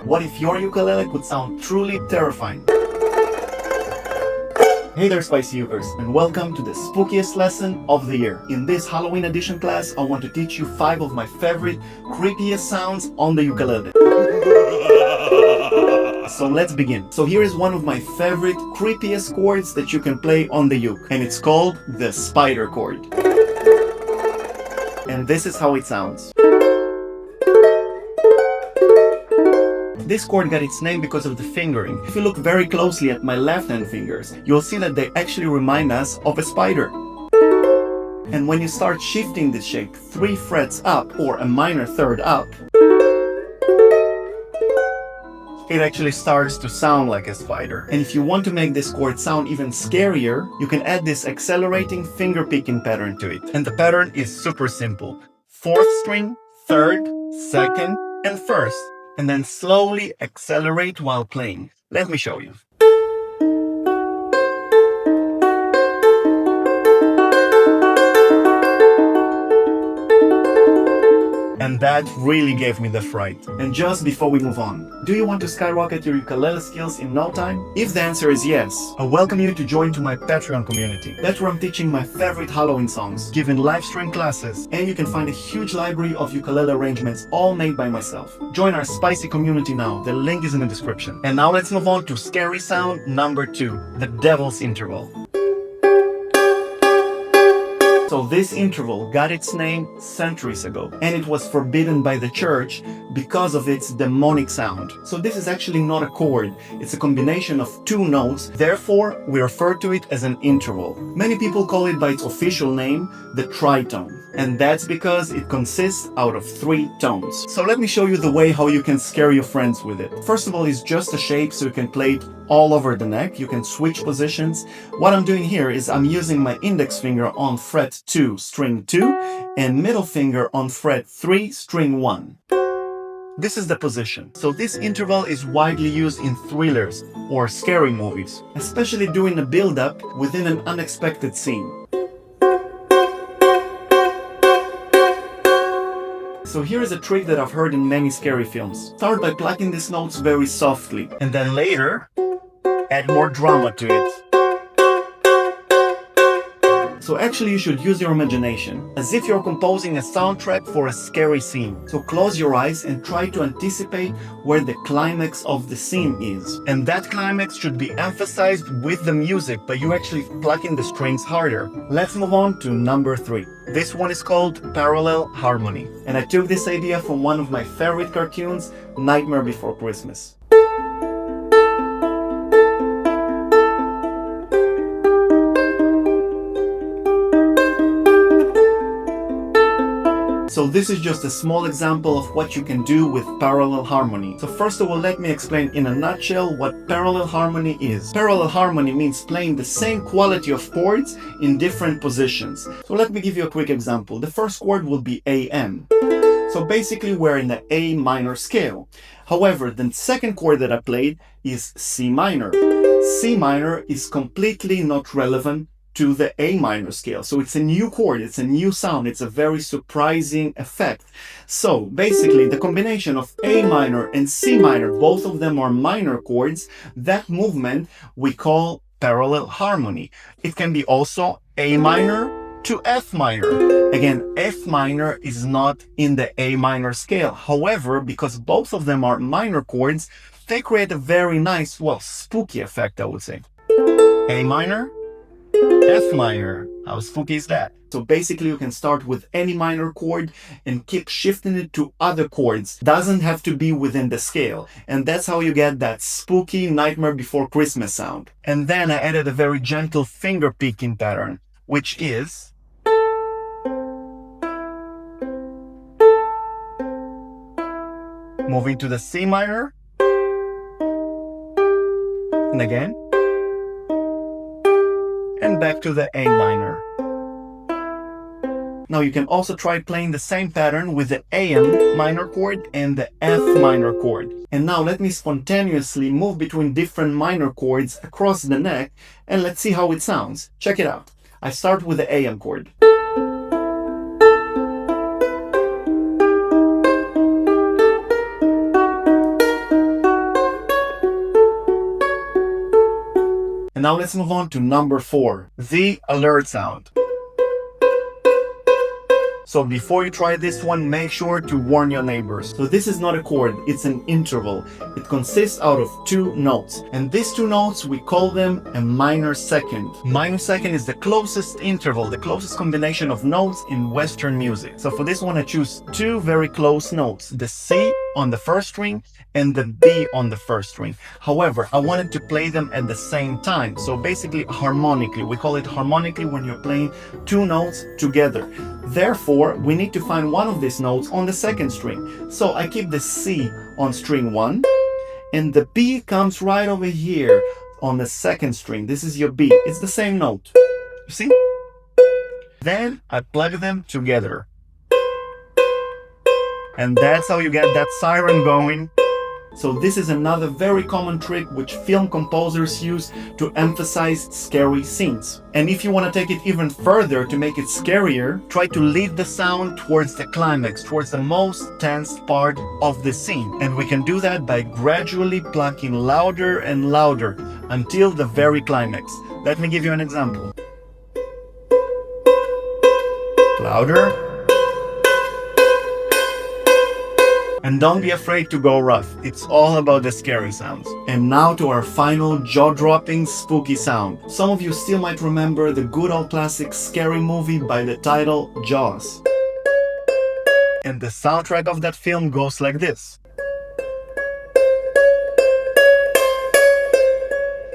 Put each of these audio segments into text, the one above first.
What if your ukulele could sound truly terrifying? Hey there, Spicy Ukers, and welcome to the spookiest lesson of the year. In this Halloween edition class, I want to teach you 5 of my favorite, creepiest sounds on the ukulele. So let's begin. So here is one of my favorite, creepiest chords that you can play on the uke, and it's called the spider chord. And this is how it sounds. This chord got its name because of the fingering. If you look very closely at my left-hand fingers, you'll see that they actually remind us of a spider. And when you start shifting this shape 3 frets up, or a minor third up, it actually starts to sound like a spider. And if you want to make this chord sound even scarier, you can add this accelerating finger picking pattern to it. And the pattern is super simple. 4th string, 3rd, 2nd, and 1st. And then slowly accelerate while playing. Let me show you. And that really gave me the fright. And just before we move on, do you want to skyrocket your ukulele skills in no time? If the answer is yes, I welcome you to join to my Patreon community. That's where I'm teaching my favorite Halloween songs, giving live stream classes, and you can find a huge library of ukulele arrangements all made by myself. Join our spicy community now. The link is in the description. And now let's move on to scary sound number 2, the devil's interval. So this interval got its name centuries ago, and it was forbidden by the church because of its demonic sound. So this is actually not a chord, it's a combination of 2 notes, therefore we refer to it as an interval. Many people call it by its official name, the tritone, and that's because it consists out of 3 tones. So let me show you the way how you can scare your friends with it. First of all, it's just a shape, so you can play it all over the neck. You can switch positions. What I'm doing here is I'm using my index finger on fret 2, string 2, and middle finger on fret 3, string 1. This is the position. So this interval is widely used in thrillers or scary movies, especially during a build-up within an unexpected scene. So here is a trick that I've heard in many scary films. Start by plucking these notes very softly, and then later add more drama to it. So actually you should use your imagination, as if you're composing a soundtrack for a scary scene. So close your eyes and try to anticipate where the climax of the scene is. And that climax should be emphasized with the music, by you actually plucking the strings harder. Let's move on to number 3. This one is called parallel harmony. And I took this idea from one of my favorite cartoons, Nightmare Before Christmas. So this is just a small example of what you can do with parallel harmony. So first of all, let me explain in a nutshell what parallel harmony is. Parallel harmony means playing the same quality of chords in different positions. So let me give you a quick example. The first chord will be AM. So basically we're in the A minor scale. However, the second chord that I played is C minor. C minor is completely not relevant to the A minor scale. So it's a new chord, it's a new sound, it's a very surprising effect. So basically the combination of A minor and C minor, both of them are minor chords, that movement we call parallel harmony. It can be also A minor to F minor. Again, F minor is not in the A minor scale. However, because both of them are minor chords, they create a very nice, well, spooky effect, I would say. A minor, F minor. How spooky is that? So basically you can start with any minor chord and keep shifting it to other chords. Doesn't have to be within the scale. And that's how you get that spooky Nightmare Before Christmas sound. And then I added a very gentle finger picking pattern, which is moving to the C minor, and again, and back to the A minor. Now you can also try playing the same pattern with the AM minor chord and the F minor chord. And now let me spontaneously move between different minor chords across the neck, and let's see how it sounds. Check it out. I start with the AM chord. And now let's move on to number 4, the alert sound. So before you try this one, make sure to warn your neighbors. So this is not a chord, it's an interval. It consists out of 2 notes. And these 2 notes, we call them a minor second. Minor second is the closest interval, the closest combination of notes in Western music. So for this one, I choose 2 very close notes, the C on the first string and the B on the first string. However, I wanted to play them at the same time. So basically harmonically, we call it harmonically when you're playing 2 notes together. Therefore, we need to find one of these notes on the second string. So I keep the C on string 1 and the B comes right over here on the second string. This is your B. It's the same note. You see? Then I plug them together. And that's how you get that siren going. So this is another very common trick which film composers use to emphasize scary scenes. And if you want to take it even further to make it scarier, try to lead the sound towards the climax, towards the most tense part of the scene. And we can do that by gradually plucking louder and louder until the very climax. Let me give you an example. Louder. And don't be afraid to go rough. It's all about the scary sounds. And now to our final jaw-dropping spooky sound. Some of you still might remember the good old classic scary movie by the title Jaws. And the soundtrack of that film goes like this.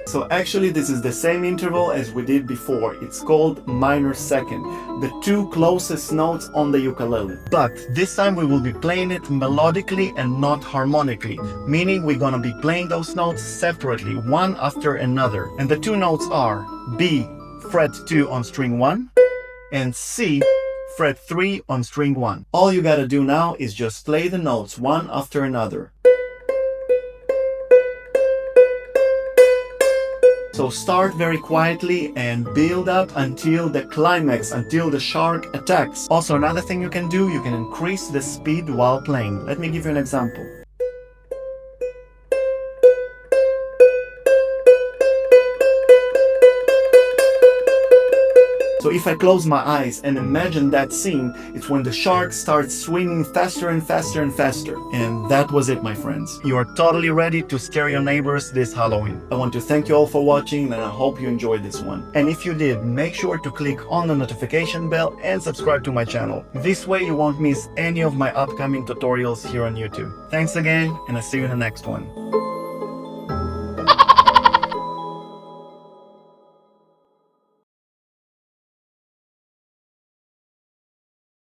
So actually this is the same interval as we did before. It's called minor second, the 2 closest notes on the ukulele. But this time we will be playing it melodically and not harmonically, meaning we're gonna be playing those notes separately, one after another. And the 2 notes are B, fret 2 on string 1, and C, fret 3 on string 1. All you gotta do now is just play the notes one after another. So start very quietly and build up until the climax, until the shark attacks. Also, another thing you can do, you can increase the speed while playing. Let me give you an example. So if I close my eyes and imagine that scene, it's when the shark starts swinging faster and faster and faster. And that was it, my friends. You are totally ready to scare your neighbors this Halloween. I want to thank you all for watching and I hope you enjoyed this one. And if you did, make sure to click on the notification bell and subscribe to my channel. This way you won't miss any of my upcoming tutorials here on YouTube. Thanks again, and I'll see you in the next one.